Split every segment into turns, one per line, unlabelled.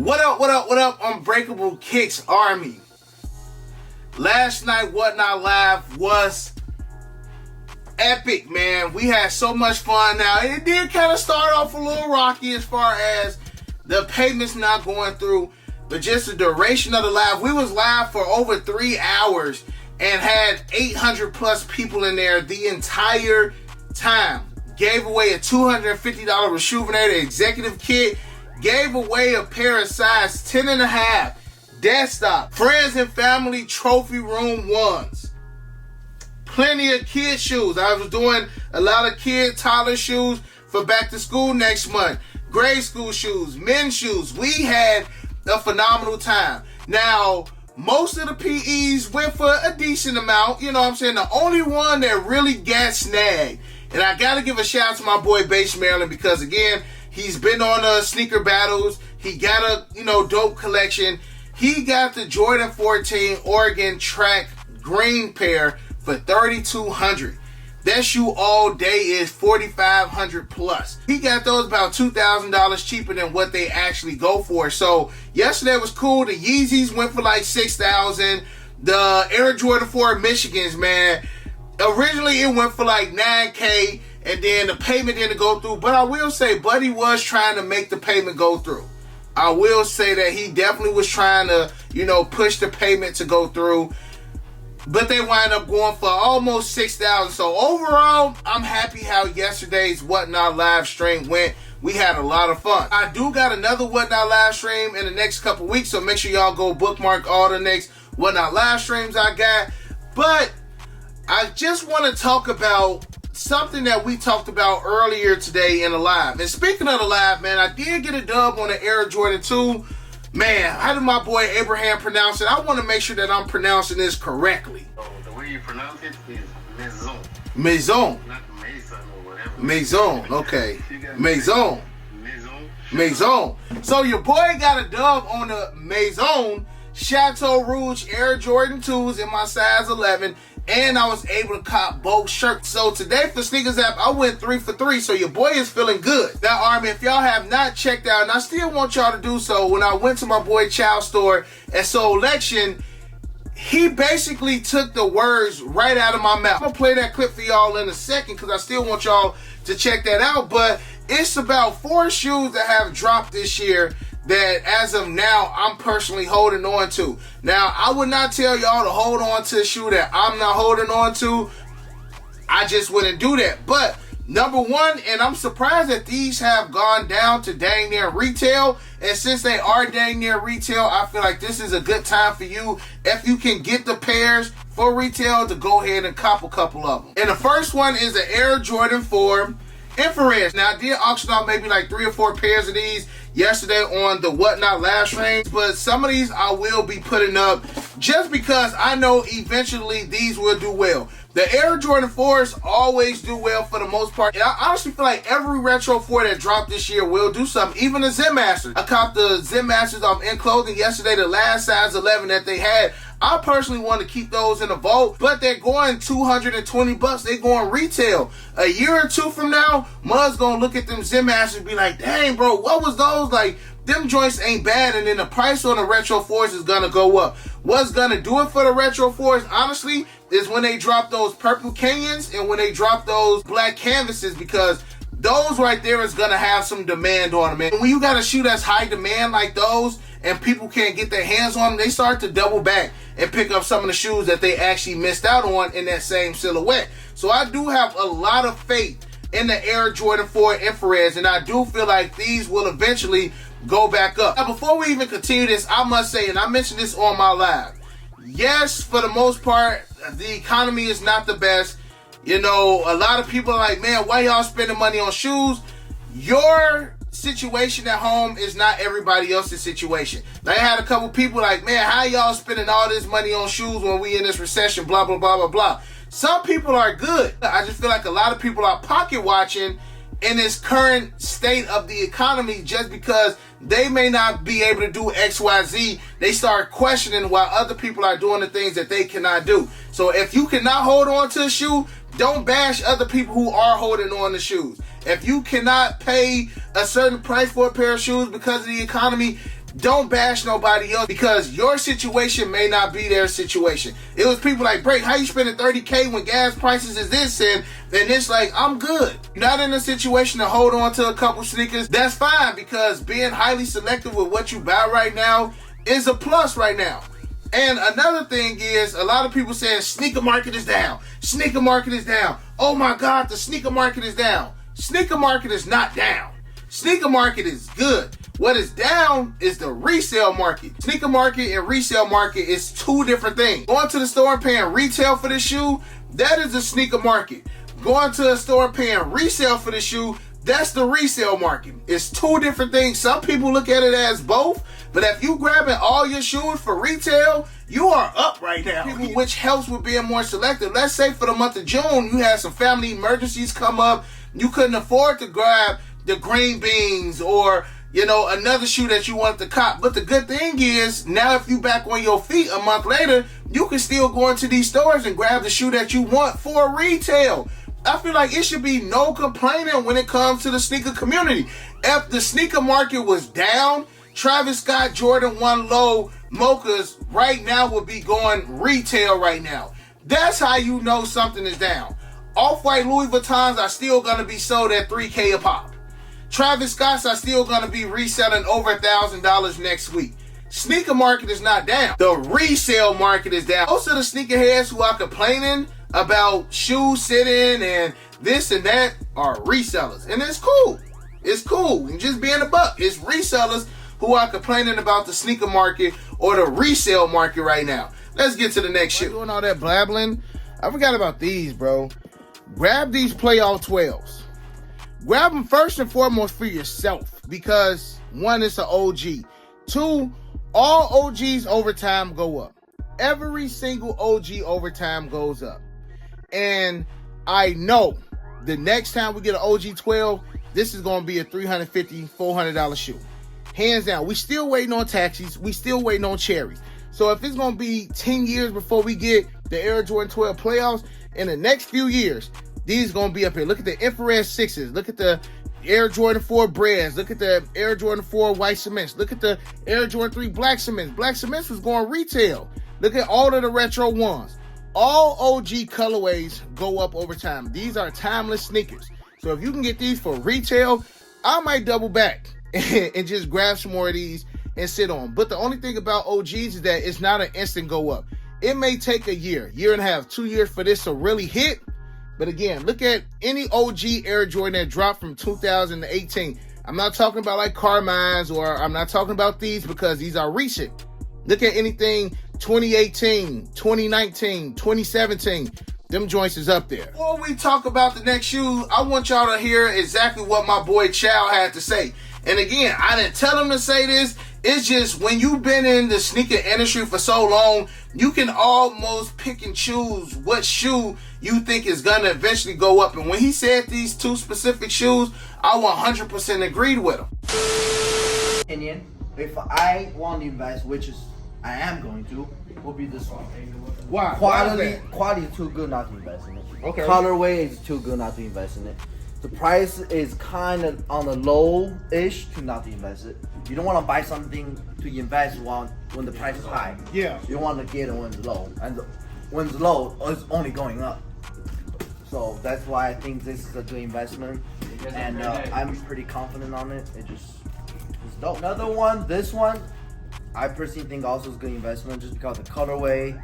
What up, what up, what up, Unbreakable Kicks Army? Last night, Whatnot Live was epic, man. We had so much fun. Now, it did kind of start off a little rocky as far as the payments not going through, but just the duration of the live. We was live for over 3 hours and had 800 plus people in there the entire time. Gave away a $250 Rejuvenator executive kit. Gave away a pair of size 10.5 desktop friends and family trophy room ones. Plenty of kid shoes. I was doing a lot of kid toddler shoes for back to school next month. Grade school shoes, men's shoes. We had a phenomenal time. Now, most of the PEs went for a decent amount. You know what I'm saying? The only one that really got snagged, and I got to give a shout out to my boy Base Maryland, because again, he's been on sneaker battles. He got a, dope collection. He got the Jordan 14 Oregon track green pair for $3,200. That shoe all day is $4,500 plus. He got those about $2,000 cheaper than what they actually go for. So yesterday was cool. The Yeezys went for like $6,000. The Air Jordan 4 Michigans, man, originally it went for like $9K, and then the payment didn't go through. But I will say, Buddy was trying to make the payment go through. I will say that he definitely was trying to, push the payment to go through. But they wind up going for almost $6,000. So overall, I'm happy how yesterday's Whatnot live stream went. We had a lot of fun. I do got another Whatnot live stream in the next couple weeks, so make sure y'all go bookmark all the next Whatnot live streams I got. But I just want to talk about something that we talked about earlier today in the live. And speaking of the live, man, I did get a dub on the Air Jordan 2. Man, how did my boy Abraham pronounce it? I want to make sure that I'm pronouncing this correctly.
Oh, the way you pronounce it is Maison.
Maison.
Not Mason or whatever.
Maison, okay. Maison.
Maison.
Maison. So your boy got a dub on the Maison Chateau Rouge Air Jordan 2s in my size 11. And I was able to cop both shirts. So today for Sneakers App, I went 3 for 3. So your boy is feeling good. Now, Army, if y'all have not checked out, and I still want y'all to do so, when I went to my boy Child's store at Solection, he basically took the words right out of my mouth. I'm going to play that clip for y'all in a second because I still want y'all to check that out. But it's about 4 shoes that have dropped this year that as of now, I'm personally holding on to. Now, I would not tell y'all to hold on to a shoe that I'm not holding on to. I just wouldn't do that. But number one, and I'm surprised that these have gone down to dang near retail. And since they are dang near retail, I feel like this is a good time for you, if you can get the pairs for retail, to go ahead and cop a couple of them. And the first one is the Air Jordan 4 Infrared. Now, I did auction off maybe like 3 or 4 pairs of these yesterday on the Whatnot live stream, but some of these I will be putting up just because I know eventually these will do well. The Air Jordan 4s always do well for the most part. And I honestly feel like every Retro 4 that dropped this year will do something. Even the Zen Masters. I copped the Zen Masters off In Clothing yesterday, the last size 11 that they had. I personally want to keep those in the vault, but they're going $220. They're going retail. A year or 2 from now, Mud's going to look at them Zen Masters and be like, dang, bro, what was those? Like, them joints ain't bad, and then the price on the Retro 4s is going to go up. What's going to do it for the Retro 4s, honestly, is when they drop those purple Kenyans and when they drop those black canvases, because those right there is going to have some demand on them. And when you got a shoe that's high demand like those and people can't get their hands on them, they start to double back and pick up some of the shoes that they actually missed out on in that same silhouette. So I do have a lot of faith in the Air Jordan 4 Infrareds, and I do feel like these will eventually go back up. Now, before we even continue this, I must say, and I mentioned this on my live, yes, for the most part, the economy is not the best. A lot of people are like, man, why y'all spending money on shoes? Your situation at home is not everybody else's situation. Now, I had a couple people like, man, how y'all spending all this money on shoes when we in this recession, blah, blah, blah, blah, blah. Some people are good. I just feel like a lot of people are pocket watching in this current state of the economy just because they may not be able to do X, Y, Z. They start questioning why other people are doing the things that they cannot do. So if you cannot hold on to a shoe, don't bash other people who are holding on to shoes. If you cannot pay a certain price for a pair of shoes because of the economy, Don't bash nobody else because your situation may not be their situation. It was people like, Break, how you spending $30K when gas prices is this? And it's like, I'm good. You're not in a situation to hold on to a couple sneakers. That's fine because being highly selective with what you buy right now is a plus right now. And another thing is, a lot of people saying sneaker market is down. Sneaker market is down. Oh my God, the sneaker market is down. Sneaker market is not down. Sneaker market is good. What is down is the resale market. Sneaker market and resale market is two different things. Going to the store and paying retail for the shoe, that is the sneaker market. Going to a store and paying resale for the shoe, that's the resale market. It's two different things. Some people look at it as both, but if you grabbing all your shoes for retail, you are up right now. Which helps with being more selective. Let's say for the month of June, you had some family emergencies come up. You couldn't afford to grab the green beans or another shoe that you want to cop. But the good thing is, now if you back on your feet a month later, you can still go into these stores and grab the shoe that you want for retail. I feel like it should be no complaining when it comes to the sneaker community. If the sneaker market was down, Travis Scott Jordan 1 Low mochas right now would be going retail right now. That's how you know something is down. Off-White Louis Vuittons are still going to be sold at $3K a pop. Travis Scott's are still going to be reselling over $1,000 next week. Sneaker market is not down. The resale market is down. Most of the sneakerheads who are complaining about shoes sitting and this and that are resellers. And it's cool. It's cool. And just being a buck. It's resellers who are complaining about the sneaker market or the resale market right now. Let's get to the next shoe. Doing all that blabbling, I forgot about these, bro. Grab these playoff 12s. Grab them first and foremost for yourself because one, it's an OG. Two, all OGs over time go up. Every single OG over time goes up. And I know the next time we get an OG 12, this is going to be a $350, $400 shoe. Hands down. We still waiting on taxis. We still waiting on cherries. So if it's going to be 10 years before we get the Air Jordan 12 playoffs, in the next few years, these going to be up here. Look at the infrared 6s. Look at the Air Jordan 4 Breads. Look at the Air Jordan 4 White Cements. Look at the Air Jordan 3 Black Cements. Black Cements was going retail. Look at all of the retro ones. All OG colorways go up over time. These are timeless sneakers. So if you can get these for retail, I might double back and just grab some more of these and sit on. But the only thing about OGs is that it's not an instant go up. It may take a year and a half, 2 years for this to really hit. But again, look at any OG Air Jordan that dropped from 2018. I'm not talking about like Carmines or I'm not talking about these because these are recent. Look at anything 2018, 2019, 2017. Them joints is up there. Before we talk about the next shoe, I want y'all to hear exactly what my boy Chow had to say. And again, I didn't tell him to say this. It's just when you've been in the sneaker industry for so long, you can almost pick and choose what shoe you think is going to eventually go up. And when he said these two specific shoes, I 100% agreed with him.
Opinion, if I want to invest, which is I am going to, will be this one.
Why?
Quality is too good not to invest in it.
Okay.
Colorway is too good not to invest in it. The price is kind of on the low-ish to not to invest it. You don't want to buy something to invest when the price is high.
Yeah.
You want to get it when it's low. And when it's low, it's only going up. So that's why I think this is a good investment. And I'm pretty confident on it. It's dope. Another one, this one, I personally think also is a good investment just because of the colorway.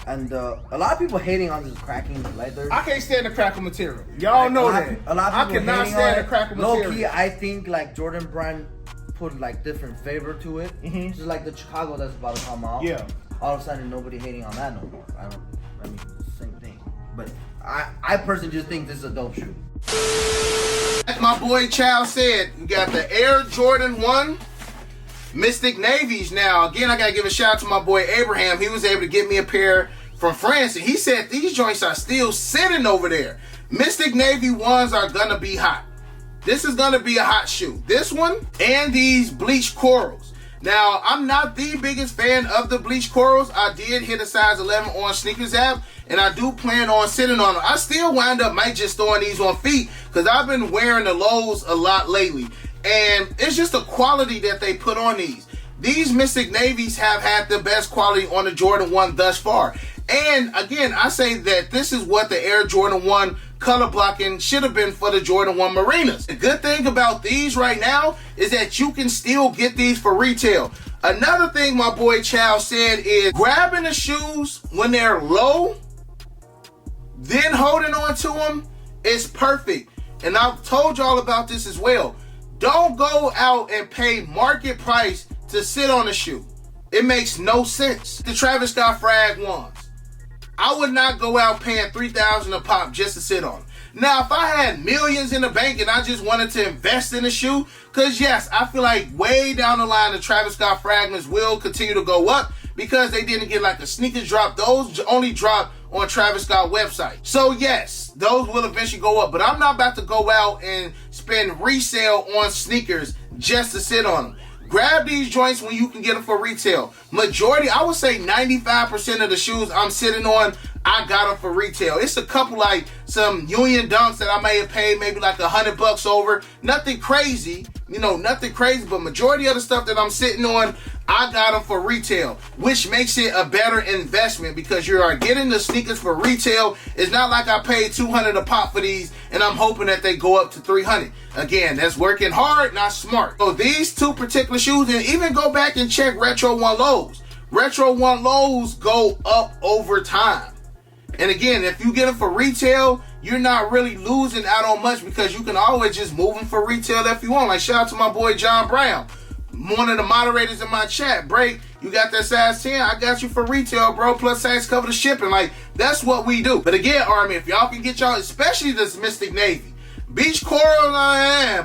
And a lot of people hating on this cracking leather.
I can't stand the crackle material. Y'all know that.
A lot of people
I cannot stand the crackle material.
Low key, I think like Jordan Brand put like different flavor to it. Mm-hmm. Just like the Chicago that's about to come out.
Yeah.
All of a sudden, nobody hating on that no more. I mean, same thing. But I personally just think this is a dope shoe.
Like my boy Chow said, we got the Air Jordan 1 Mystic Navies now. Again, I gotta give a shout out to my boy Abraham. He was able to get me a pair from France, and he said these joints are still sitting over there. Mystic Navy ones are gonna be hot. This is gonna be a hot shoe. This one and these bleached corals. Now, I'm not the biggest fan of the bleached corals. I did hit a size 11 on Sneakers app, and I do plan on sitting on them. I still wind up might just throwing these on feet because I've been wearing the lows a lot lately. And it's just the quality that they put on these. these Mystic Navies have had the best quality on the Jordan 1 thus far. And again, I say that this is what the Air Jordan 1 color blocking should have been for the Jordan 1 Marinas. The good thing about these right now is that you can still get these for retail. Another thing my boy Chow said is grabbing the shoes when they're low, then holding on to them is perfect. And I've told y'all about this as well. Don't go out and pay market price to sit on a shoe. It makes no sense. The Travis Scott Frag ones, I would not go out paying $3,000 a pop just to sit on. Now, if I had millions in the bank and I just wanted to invest in a shoe, because yes, I feel like way down the line, the Travis Scott fragments will continue to go up because they didn't get like a sneakers drop. Those only drop on Travis Scott website. So yes, those will eventually go up, but I'm not about to go out and spend resale on sneakers just to sit on them. Grab these joints when you can get them for retail. Majority, I would say 95% of the shoes I'm sitting on, I got them for retail. It's a couple like some Union Dunks that I may have paid maybe like $100 over. Nothing crazy, nothing crazy, but majority of the stuff that I'm sitting on, I got them for retail, which makes it a better investment because you are getting the sneakers for retail. It's not like I paid $200 a pop for these and I'm hoping that they go up to $300. Again, that's working hard, not smart. So these two particular shoes, and even go back and check Retro 1 lows. Retro 1 lows go up over time. And again, if you get them for retail, you're not really losing out on much because you can always just move them for retail if you want. Like shout out to my boy John Brown, one of the moderators in my chat. Break, you got that size 10, I got you for retail, bro, plus tax cover the shipping. Like, that's what we do. But again, Army, if y'all can get y'all, especially this Mystic Navy, Beach Coral,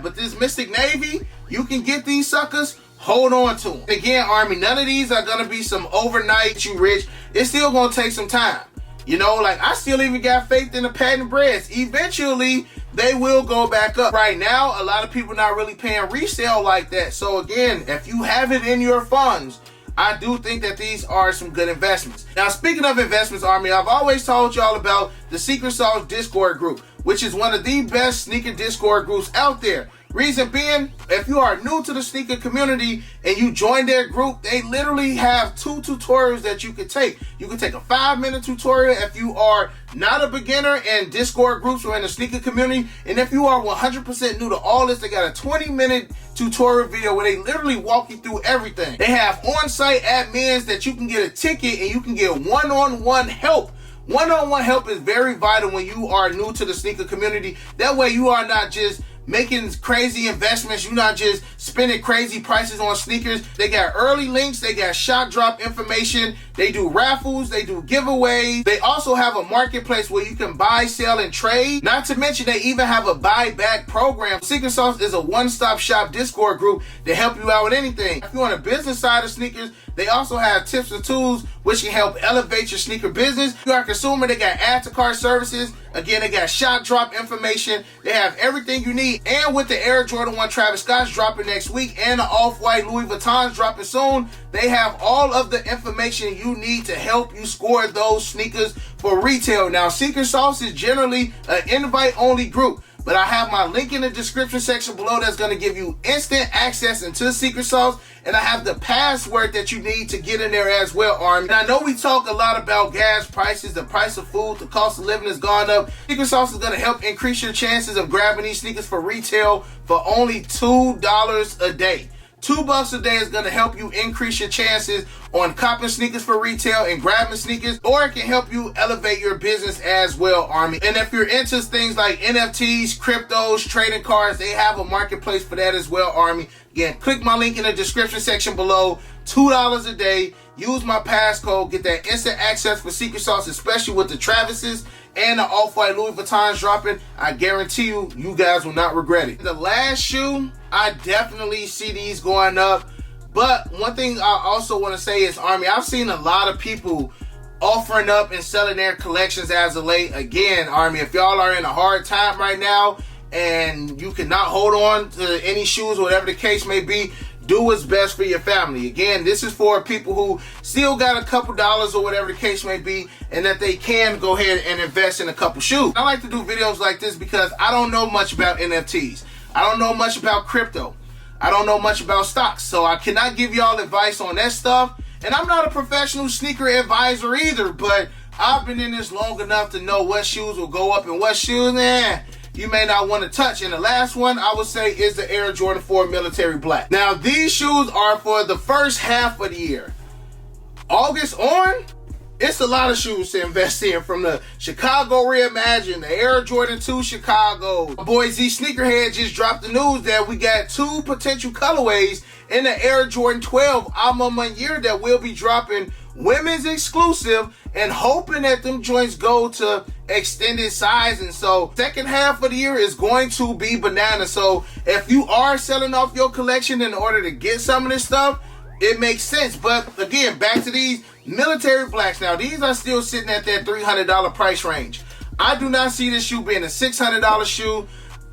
but this Mystic Navy, you can get these suckers, hold on to them. Again, Army, none of these are gonna be some overnight you rich. It's still gonna take some time. Like I still even got faith in the patent breads. Eventually, they will go back up. Right now, a lot of people not really paying resale like that. So again, if you have it in your funds, I do think that these are some good investments. Now, speaking of investments, Army, I've always told y'all about the Secret Sauce Discord group, which is one of the best sneaker Discord groups out there. Reason being, if you are new to the sneaker community and you join their group, they literally have 2 tutorials that you can take. You can take a 5-minute tutorial if you are not a beginner in Discord groups or in the sneaker community. And if you are 100% new to all this, they got a 20-minute tutorial video where they literally walk you through everything. They have on-site admins that you can get a ticket and you can get one-on-one help. One-on-one help is very vital when you are new to the sneaker community. That way you are not just making crazy investments. You're not just spending crazy prices on sneakers. They got early links. They got shot drop information. They do raffles. They do giveaways. They also have a marketplace where you can buy, sell, and trade. Not to mention they even have a buyback program. Secret Sauce is a one-stop shop Discord group to help you out with anything. If you're on a business side of sneakers, they also have tips and tools which can help elevate your sneaker business. If you are a consumer, they got add to cart services. Again, they got shot drop information. They have everything you need. And with the Air Jordan 1 Travis Scott's dropping next week and the Off-White Louis Vuitton's dropping soon, they have all of the information you need to help you score those sneakers for retail. Now, Secret Sauce is generally an invite-only group, but I have my link in the description section below that's going to give you instant access into Secret Sauce, and I have the password that you need to get in there as well, Army. And I know we talk a lot about gas prices, the price of food, the cost of living has gone up. Secret Sauce is going to help increase your chances of grabbing these sneakers for retail for only $2 a day. $2 a day is going to help you increase your chances on copping sneakers for retail and grabbing sneakers, or it can help you elevate your business as well, Army. And if you're into things like NFTs, cryptos, trading cards, they have a marketplace for that as well, Army. Again, click my link in the description section below. $2 a day. Use my passcode. Get that instant access for Secret Sauce, especially with the Travises and the Off-White Louis Vuittons dropping. I guarantee you, you guys will not regret it. The last shoe, I definitely see these going up. But one thing I also want to say is, Army, I've seen a lot of people offering up and selling their collections as of late. Again, Army, if y'all are in a hard time right now and you cannot hold on to any shoes, whatever the case may be, do what's best for your family. Again, this is for people who still got a couple dollars or whatever the case may be, and that they can go ahead and invest in a couple shoes. I like to do videos like this because I don't know much about NFTs. I don't know much about crypto. I don't know much about stocks, so I cannot give y'all advice on that stuff. And I'm not a professional sneaker advisor either, but I've been in this long enough to know what shoes will go up and what shoes, you may not want to touch. And the last one I would say is the Air Jordan 4 Military Black. Now, these shoes are for the first half of the year. August on, it's a lot of shoes to invest in, from the Chicago Reimagined, the Air Jordan 2 Chicago. Boys, these sneakerheads just dropped the news that we got 2 potential colorways in the Air Jordan 12 Alma year that will be dropping women's exclusive, and hoping that them joints go to extended sizing. So second half of the year is going to be bananas. So if you are selling off your collection in order to get some of this stuff, it makes sense. But again, back to these military blacks. Now, these are still sitting at that $300 price range. I do not see this shoe being a $600 shoe.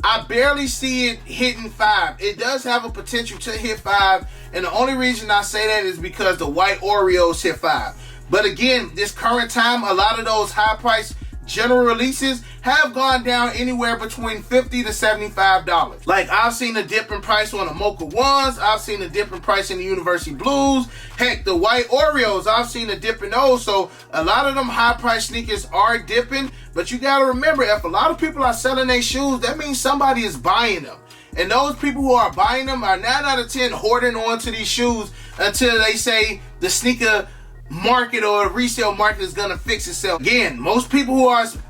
I barely see it hitting $5. It does have a potential to hit $5, and the only reason I say that is because the white Oreos hit $5. But again, this current time, a lot of those high-priced general releases have gone down anywhere between $50 to $75. Like, I've seen a dip in price on the Mocha Ones. I've seen a dip in price in the University Blues. Heck, the white Oreos, I've seen a dip in those. So a lot of them high-priced sneakers are dipping. But you got to remember, if a lot of people are selling their shoes, that means somebody is buying them. And those people who are buying them are 9 out of 10 hoarding onto these shoes until they say the sneaker market or resale market is gonna fix itself. Again, most people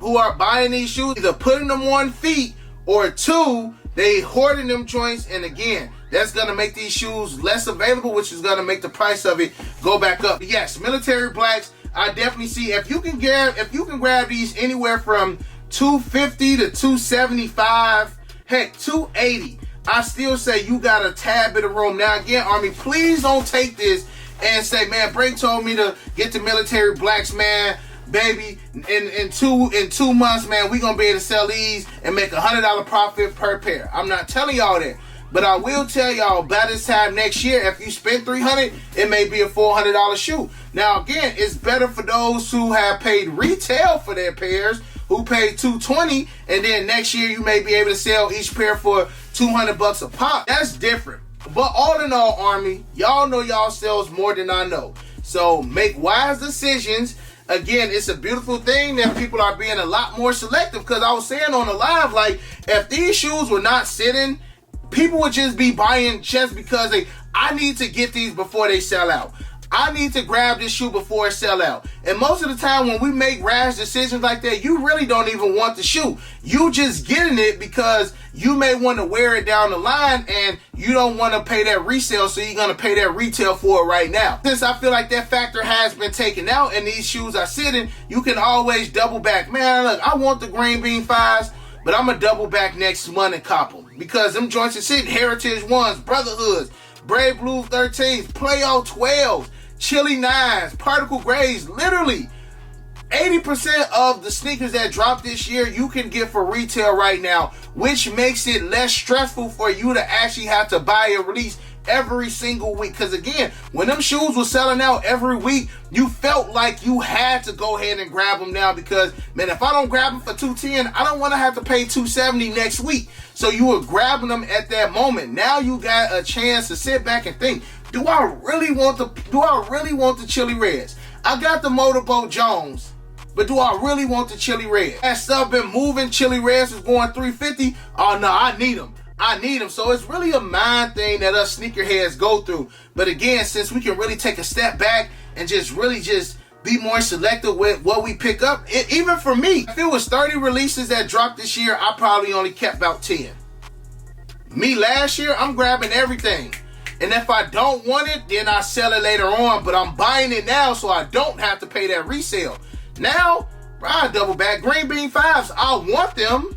who are buying these shoes, either putting them on feet, or 2, they hoarding them joints, and again, that's gonna make these shoes less available, which is gonna make the price of it go back up. But yes, military blacks, I definitely see, if you can grab these anywhere from $250 to $275, heck, $280, I still say you got a tad bit of room. Now again, Army, please don't take this and say, man, Bray told me to get the military blacks, man. Baby, in 2 months, man, we gonna be able to sell these and make $100 profit per pair. I'm not telling y'all that, but I will tell y'all, by this time next year, if you spend $300, it may be a $400 shoe. Now again, it's better for those who have paid retail for their pairs, who paid $220, and then next year you may be able to sell each pair for $200 a pop. That's different. But all in all, Army, y'all know y'all sells more than I know. So make wise decisions. Again, it's a beautiful thing that people are being a lot more selective, because I was saying on the live, like, if these shoes were not sitting, people would just be buying just because I need to get these before they sell out. I need to grab this shoe before it sell out. And most of the time when we make rash decisions like that, you really don't even want the shoe. You just getting it because you may want to wear it down the line and you don't want to pay that resale, so you're going to pay that retail for it right now. Since I feel like that factor has been taken out and these shoes are sitting, you can always double back. Man, look, I want the green bean 5s, but I'm going to double back next month and cop them, because them joints are sitting. Heritage 1s, Brotherhoods, Brave Blue 13s, Playoff 12s, Chili 9s, Particle Grays. Literally 80% of the sneakers that dropped this year you can get for retail right now, which makes it less stressful for you to actually have to buy a release every single week. Because again, when them shoes were selling out every week, you felt like you had to go ahead and grab them now, because, man, if I don't grab them for $210, I don't want to have to pay $270 next week. So you were grabbing them at that moment. Now you got a chance to sit back and think, do I really want the Chili Reds? I got the Motorboat Jones, but do I really want the Chili Red? That stuff been moving. Chili Reds is going $350. Oh no, I need them. So it's really a mind thing that us sneakerheads go through. But again, since we can really take a step back and just be more selective with what we pick up, even for me, if it was 30 releases that dropped this year, I probably only kept about 10. Me last year, I'm grabbing everything. And if I don't want it, then I sell it later on. But I'm buying it now so I don't have to pay that resale. Now, I double back. Green bean 5s, I want them.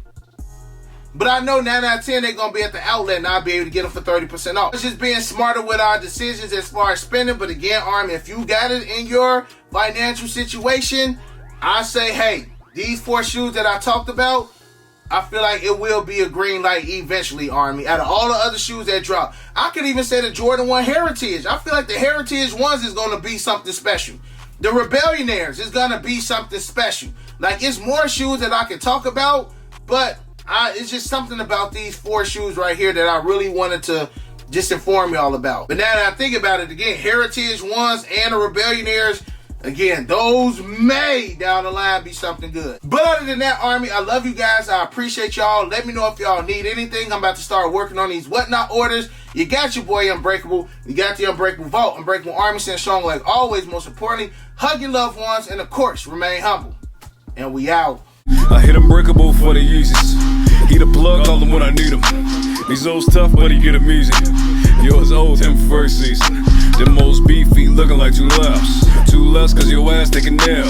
But I know 9 out of 10 they're going to be at the outlet and I'll be able to get them for 30% off. It's just being smarter with our decisions as far as spending. But again, Army, if you got it in your financial situation, I say, hey, these 4 shoes that I talked about, I feel like it will be a green light eventually, Army. Out of all the other shoes that drop, I could even say the Jordan 1 Heritage. I feel like the Heritage 1s is going to be something special. The Rebellionaires is going to be something special. Like, it's more shoes that I can talk about, but it's just something about these 4 shoes right here that I really wanted to just inform y'all about. But now that I think about it, again, Heritage ones and the Rebellionaires, again, those may down the line be something good. But other than that, Army, I love you guys. I appreciate y'all. Let me know if y'all need anything. I'm about to start working on these whatnot orders. You got your boy Unbreakable. You got the Unbreakable Vault. Unbreakable Army sent strong like always. Most importantly, hug your loved ones and of course, remain humble. And we out.
I hit Unbreakable for the Yeezys. He the plug, call him when I need him. These old's tough, but he get him easy. Yours old, him first season. Them most beefy, looking like two lefts. Two less, cause your ass taking nail.